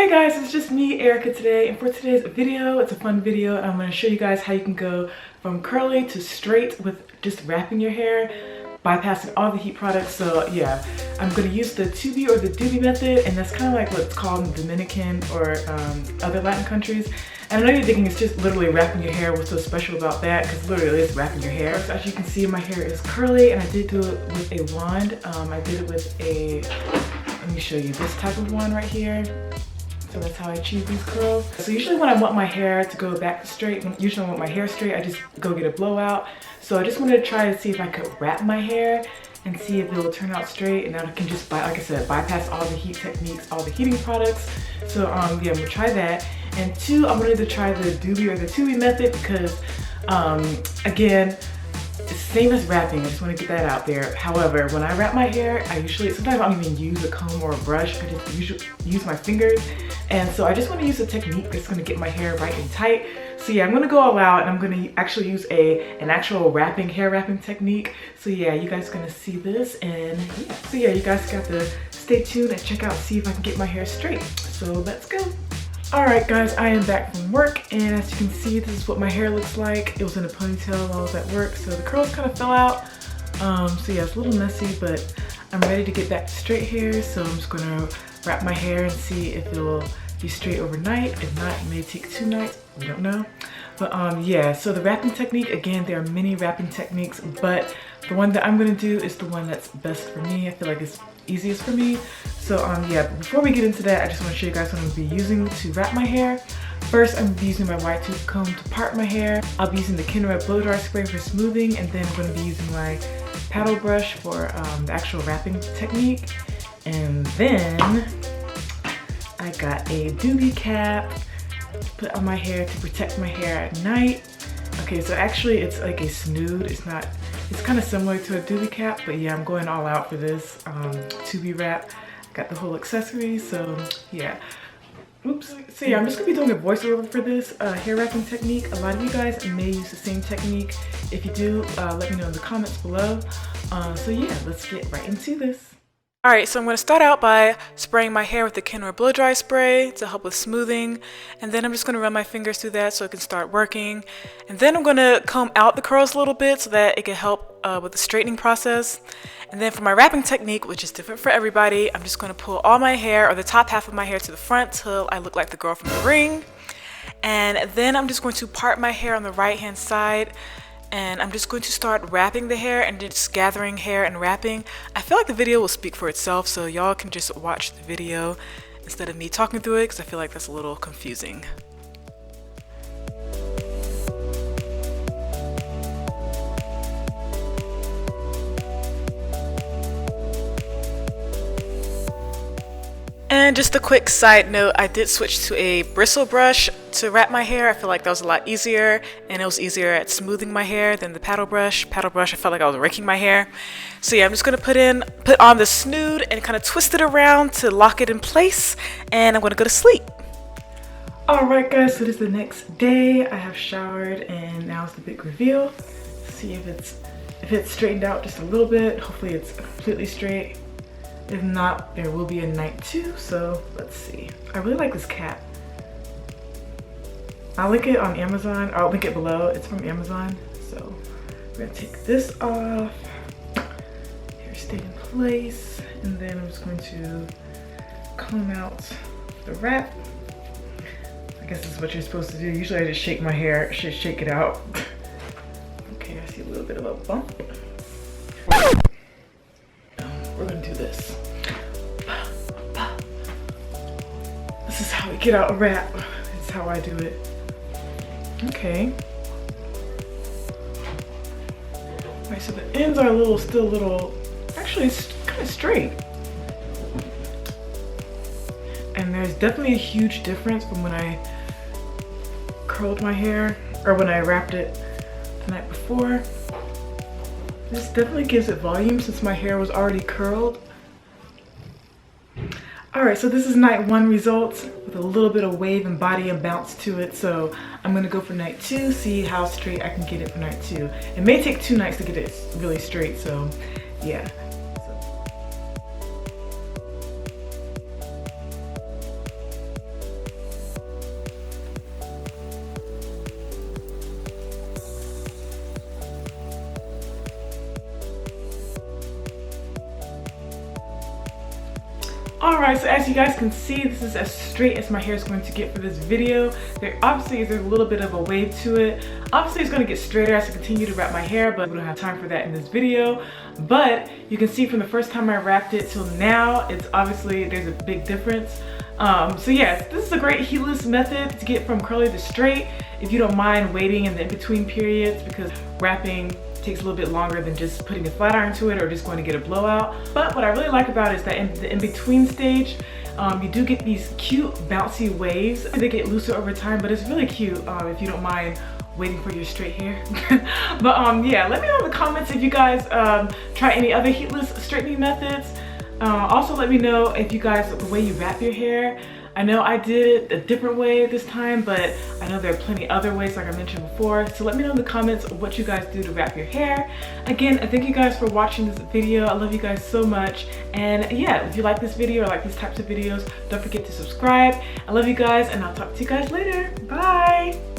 Hey guys, it's just me, Erica, today, and for today's video, it's a fun video, and I'm going to show you guys how you can go from curly to straight with just wrapping your hair, bypassing all the heat products. So yeah, I'm going to use the Tubi or the doobie method, and that's kind of like what's called in Dominican or other Latin countries. And I know you're thinking it's just literally wrapping your hair. What's so special about that? Because literally it's wrapping your hair. So as you can see, my hair is curly, and I did do it with a wand. I did it with a, let me show you, this type of wand right here. So that's how I achieve these curls. So usually when I want my hair to go back straight, usually when I want my hair straight, I just go get a blowout. So I just wanted to try to see if I could wrap my hair and see if it will turn out straight, and then I can just, like I said, bypass all the heat techniques, all the heating products. So yeah, I'm gonna try that. And two, I'm going to try the doobie or the Tubi method because again, it's the same as wrapping. I just want to get that out there. However, when I wrap my hair, sometimes I don't even use a comb or a brush. I just usually use my fingers. And so I just want to use a technique that's going to get my hair right and tight. So yeah, I'm going to go all out, and I'm going to actually use an actual hair wrapping technique. So yeah, you guys are going to see this, and yeah. So yeah, you guys got to stay tuned and check out, see if I can get my hair straight. So let's go. Alright guys, I am back from work, and as you can see, this is what my hair looks like. It was in a ponytail while I was at work, so the curls kind of fell out. So yeah, it's a little messy, but I'm ready to get back to straight hair, so I'm just gonna wrap my hair and see if it will be straight overnight. If not, it may take 2 nights, we don't know. But yeah, so the wrapping technique, again, there are many wrapping techniques, but the one that I'm gonna do is the one that's best for me. I feel like it's easiest for me. So yeah, before we get into that, I just want to show you guys what I'm going to be using to wrap my hair. First, I'm going to be using my wide tooth comb to part my hair. I'll be using the Kinder blow dry spray for smoothing, and then I'm going to be using my paddle brush for the actual wrapping technique. And then I got a doobie cap to put on my hair to protect my hair at night. Okay, so actually it's like a snood. It's kind of similar to a doobie cap, but yeah, I'm going all out for this Tubi wrap. Got the whole accessory, so yeah. Oops. So yeah, I'm just gonna be doing a voiceover for this hair wrapping technique. A lot of you guys may use the same technique. If you do, let me know in the comments below. So yeah, let's get right into this. Alright, so I'm going to start out by spraying my hair with the Kinder blow dry spray to help with smoothing, and then I'm just going to run my fingers through that so it can start working. And then I'm going to comb out the curls a little bit so that it can help with the straightening process. And then for my wrapping technique, which is different for everybody, I'm just going to pull all my hair, or the top half of my hair, to the front till I look like the girl from The Ring. And then I'm just going to part my hair on the right hand side, and I'm just going to start wrapping the hair and just gathering hair and wrapping. I feel like the video will speak for itself, so y'all can just watch the video instead of me talking through it, because I feel like that's a little confusing. And just a quick side note, I did switch to a bristle brush to wrap my hair. I feel like that was a lot easier, and it was easier at smoothing my hair than the paddle brush. Paddle brush, I felt like I was raking my hair. So yeah, I'm just gonna put on the snood and kind of twist it around to lock it in place, and I'm gonna go to sleep. Alright guys, so this is the next day. I have showered, and now it's the big reveal. See if it's straightened out just a little bit. Hopefully it's completely straight. If not, there will be a night 2, so let's see. I really like this cap. I'll link it on Amazon. I'll link it below. It's from Amazon. So we're gonna take this off. Hair stayed in place. And then I'm just going to comb out the wrap. I guess this is what you're supposed to do. Usually I just shake my hair, shake it out. Okay, I see a little bit of a bump. We're gonna do this. This is how we get out a wrap. It's how I do it. Okay. Alright, so the ends are still a little, actually it's kind of straight. And there's definitely a huge difference from when I curled my hair, or when I wrapped it the night before. This definitely gives it volume since my hair was already curled. Alright, so this is night 1 results with a little bit of wave and body and bounce to it. So I'm going to go for night 2, see how straight I can get it for night 2. It may take 2 nights to get it really straight, so yeah. Alright, so as you guys can see, this is as straight as my hair is going to get for this video. There obviously is a little bit of a wave to it. Obviously it's going to get straighter as I continue to wrap my hair, but we don't have time for that in this video. But you can see from the first time I wrapped it till now, it's obviously, there's a big difference. So yes, this is a great heatless method to get from curly to straight if you don't mind waiting in the in-between periods, because wrapping takes a little bit longer than just putting a flat iron to it or just going to get a blowout. But what I really like about it is that in the in-between stage, you do get these cute bouncy waves. They get looser over time, but it's really cute if you don't mind waiting for your straight hair. But yeah, let me know in the comments if you guys try any other heatless straightening methods. Also let me know if you guys, the way you wrap your hair. I know I did it a different way this time, but I know there are plenty other ways like I mentioned before. So let me know in the comments what you guys do to wrap your hair. Again, thank you guys for watching this video. I love you guys so much. And yeah, if you like this video or like these types of videos, don't forget to subscribe. I love you guys, and I'll talk to you guys later. Bye.